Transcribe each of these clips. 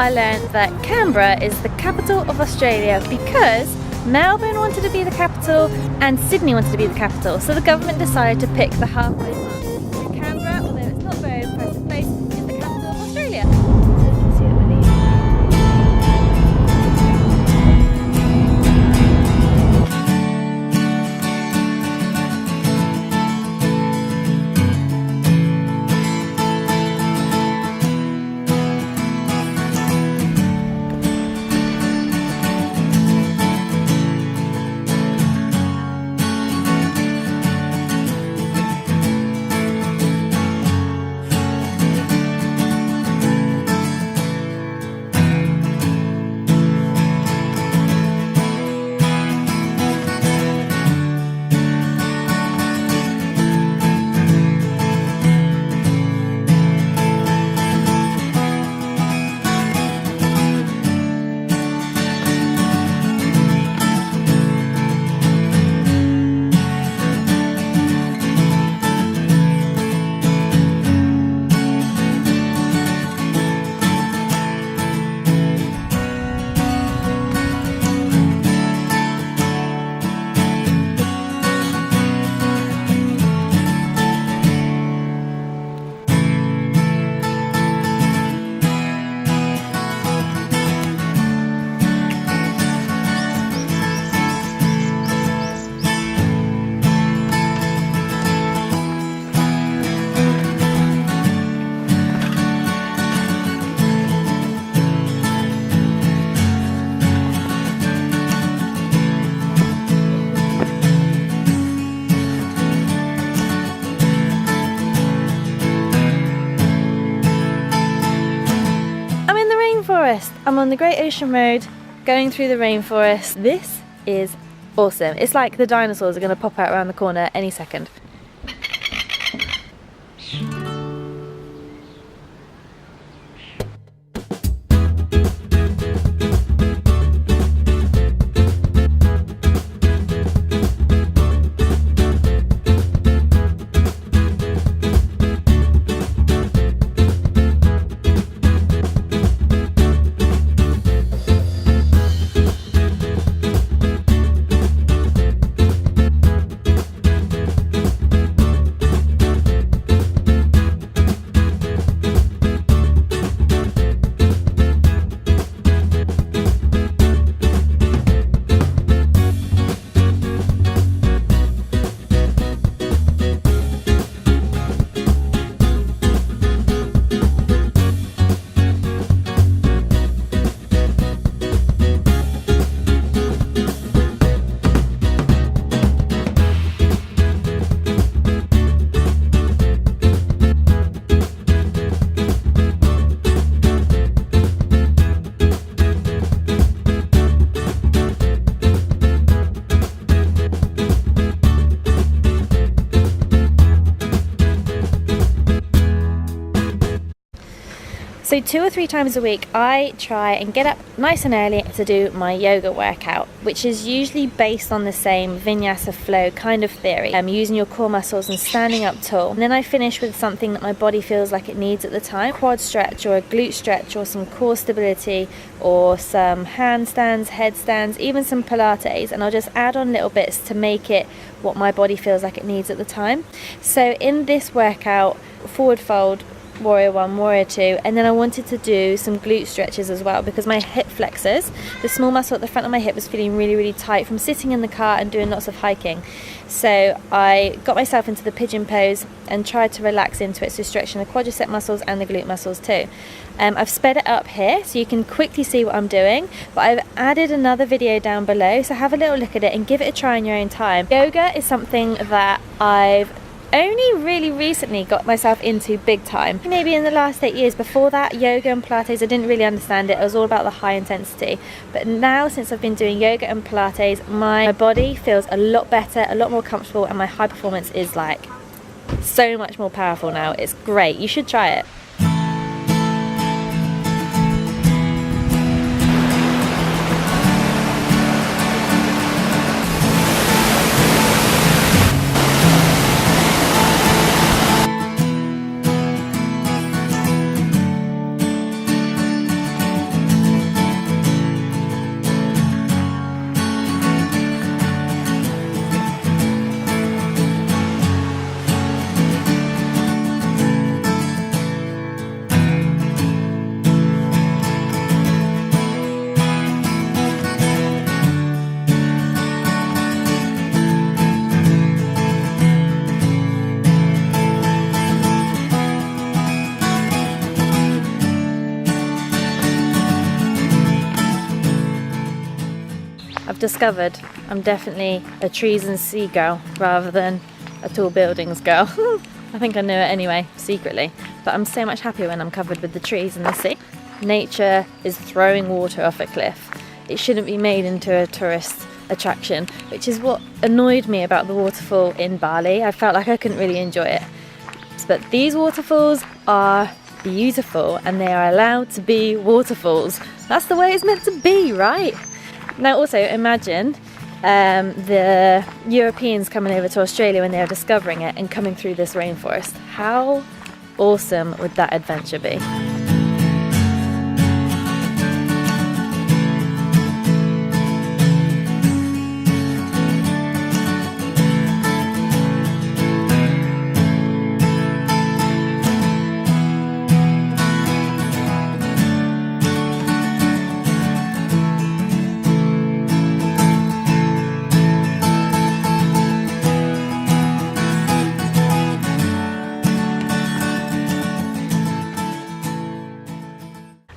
I learned that Canberra is the capital of Australia because Melbourne wanted to be the capital and Sydney wanted to be the capital, so the government decided to pick the halfway mark. So Canberra, although it's not very impressive place, is the capital of Australia. I'm on the Great Ocean Road going through the rainforest. This is awesome. It's like the dinosaurs are going to pop out around the corner any second. So 2 or 3 times a week I try and get up nice and early to do my yoga workout, which is usually based on the same vinyasa flow kind of theory. Using your core muscles and standing up tall. And then I finish with something that my body feels like it needs at the time. Quad stretch or a glute stretch or some core stability or some handstands, headstands, even some Pilates, and I'll just add on little bits to make it what my body feels like it needs at the time. So in this workout, forward fold, warrior 1, warrior 2, and then I wanted to do some glute stretches as well because my hip flexors, the small muscle at the front of my hip, was feeling really tight from sitting in the car and doing lots of hiking. So I got myself into the pigeon pose and tried to relax into it, so stretching the quadricep muscles and the glute muscles too. I've sped it up here so you can quickly see what I'm doing, but I've added another video down below, so have a little look at it and give it a try in your own time. Yoga is something that I've only really recently got myself into big time. Maybe in the last 8 years. Before that, yoga and Pilates, I didn't really understand it. It was all about the high intensity. But now, since I've been doing yoga and Pilates, my body feels a lot better, a lot more comfortable, and my high performance is like so much more powerful now. It's great. You should try it. I've discovered I'm definitely a trees and sea girl rather than a tall buildings girl. I think I knew it anyway, secretly, but I'm so much happier when I'm covered with the trees and the sea. Nature is throwing water off a cliff. It shouldn't be made into a tourist attraction, which is what annoyed me about the waterfall in Bali. I felt like I couldn't really enjoy it. But these waterfalls are beautiful and they are allowed to be waterfalls. That's the way it's meant to be, right? Now also imagine the Europeans coming over to Australia when they are discovering it and coming through this rainforest. How awesome would that adventure be?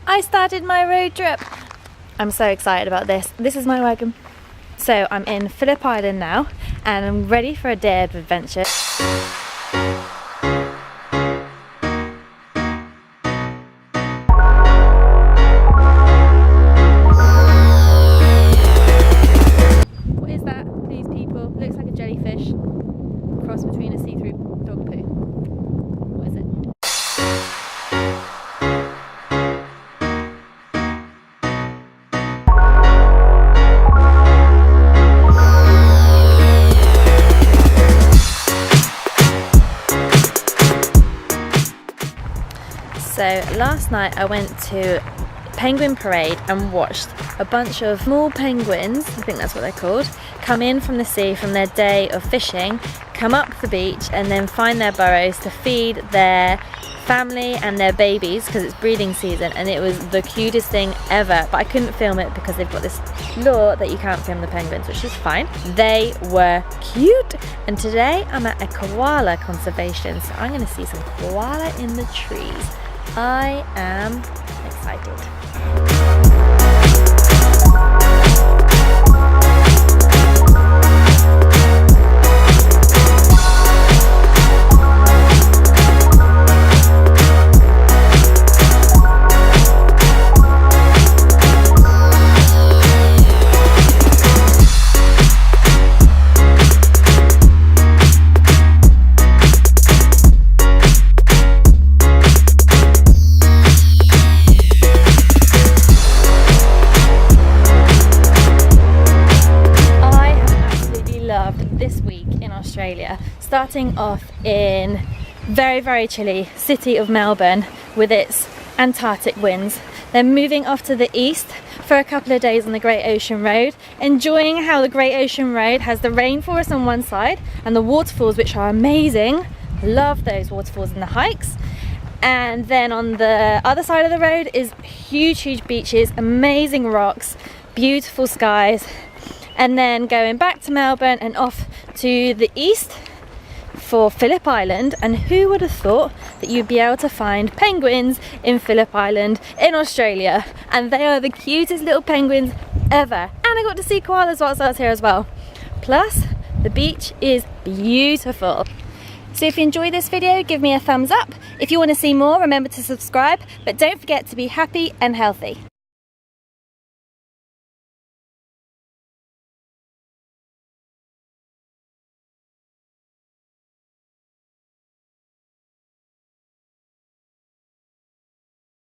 I started my road trip. I'm so excited about this. This is my wagon. So I'm in Phillip Island now and I'm ready for a day of adventure. What is that, these people? Looks like a jellyfish. Cross between a see-through dog poo. What is it? So last night I went to Penguin Parade and watched a bunch of small penguins, I think that's what they're called, come in from the sea from their day of fishing, come up the beach and then find their burrows to feed their family and their babies because it's breeding season, and it was the cutest thing ever. But I couldn't film it because they've got this law that you can't film the penguins, which is fine. They were cute, and today I'm at a koala conservation, so I'm going to see some koala in the trees. I am excited. This week in Australia, starting off in very chilly city of Melbourne with its Antarctic winds, then moving off to the east for a couple of days on the Great Ocean Road, enjoying how the Great Ocean Road has the rainforest on one side and the waterfalls, which are amazing. Love those waterfalls and the hikes. And then on the other side of the road is huge beaches, amazing rocks, beautiful skies. And then going back to Melbourne and off to the east for Phillip Island. And who would have thought that you'd be able to find penguins in Phillip Island in Australia? And they are the cutest little penguins ever. And I got to see koalas whilst I was here as well. Plus, the beach is beautiful. So if you enjoyed this video, give me a thumbs up. If you want to see more, remember to subscribe. But don't forget to be happy and healthy.